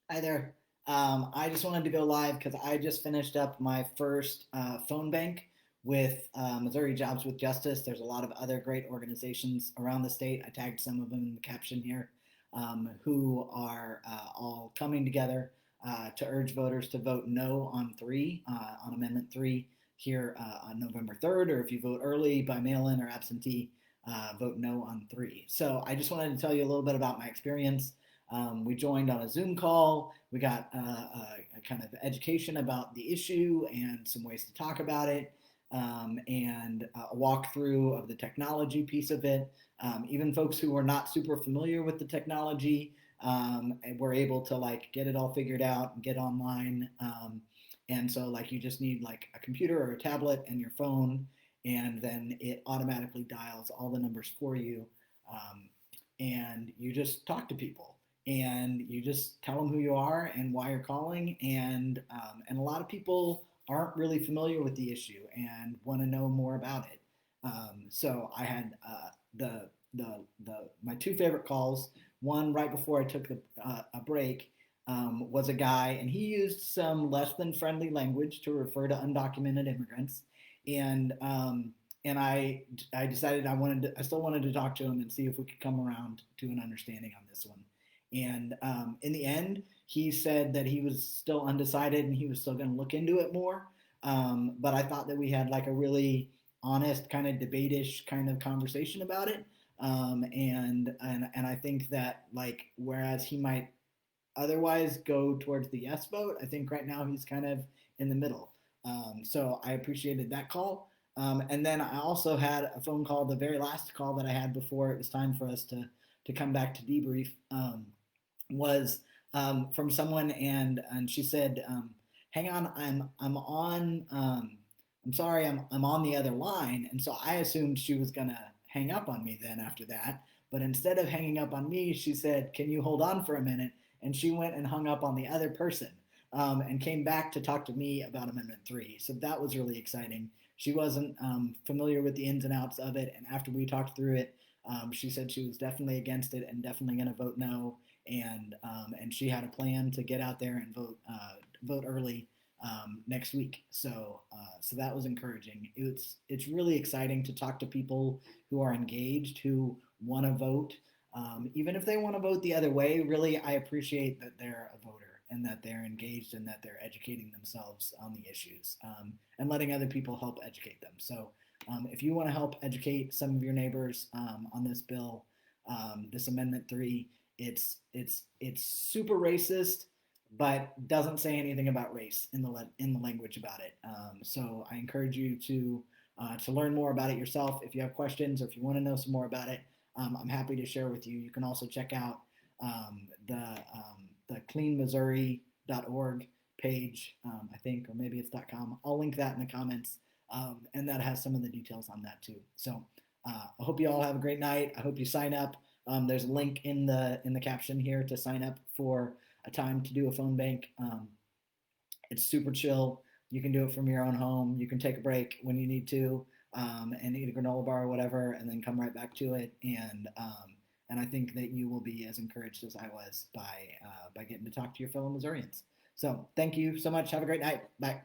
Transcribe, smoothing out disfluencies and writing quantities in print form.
Hi there. I just wanted to go live because I just finished up my first phone bank with Missouri Jobs with Justice. There's a lot of other great organizations around the state. I tagged some of them in the caption here, who are all coming together to urge voters to vote no on on Amendment 3 here on November 3rd, or if you vote early by mail in or absentee, vote no on 3. So I just wanted to tell you a little bit about my experience. We joined on a Zoom call. We got a kind of education about the issue and some ways to talk about it, and a walkthrough of the technology piece of it. Even folks who were not super familiar with the technology were able to like get it all figured out and get online. And so like you just need like a computer or a tablet and your phone, and then it automatically dials all the numbers for you. Um, and you just talk to people and you just tell them who you are and why you're calling. And a lot of people aren't really familiar with the issue and want to know more about it. So I had the my two favorite calls. One right before I took a break was a guy, and he used some less than friendly language to refer to undocumented immigrants, and I decided I still wanted to talk to him and see if we could come around to an understanding on this one. And in the end, he said that he was still undecided and he was still going to look into it more. But I thought that we had like a really honest kind of debate-ish kind of conversation about it. And I think that like whereas he might otherwise go towards the yes vote, I think right now he's kind of in the middle. So I appreciated that call. And then I also had a phone call, the very last call that I had before it was time for us to come back to debrief, was from someone, and she said, "Hang on, I'm on. I'm sorry, I'm on the other line." And so I assumed she was gonna hang up on me then after that. But instead of hanging up on me, she said, "Can you hold on for a minute?" And she went and hung up on the other person, and came back to talk to me about Amendment 3. So that was really exciting. She wasn't familiar with the ins and outs of it. And after we talked through it, she said she was definitely against it and definitely going to vote no. And she had a plan to get out there and vote early next week. So that was encouraging. It's really exciting to talk to people who are engaged, who want to vote, even if they want to vote the other way. Really, I appreciate that they're a voter and that they're engaged and that they're educating themselves on the issues, and letting other people help educate them. So if you want to help educate some of your neighbors on this bill, this Amendment 3, it's super racist, but doesn't say anything about race in the language about it. So I encourage you to learn more about it yourself. If you have questions or if you want to know some more about it, I'm happy to share with you. You can also check out the cleanmissouri.org page, I think, or maybe it's .com. I'll link that in the comments, and that has some of the details on that too. So I hope you all have a great night. I hope you sign up. There's a link in the caption here to sign up for a time to do a phone bank. It's super chill. You can do it from your own home. You can take a break when you need to, and eat a granola bar or whatever, and then come right back to it. And I think that you will be as encouraged as I was by getting to talk to your fellow Missourians. So thank you so much. Have a great night. Bye.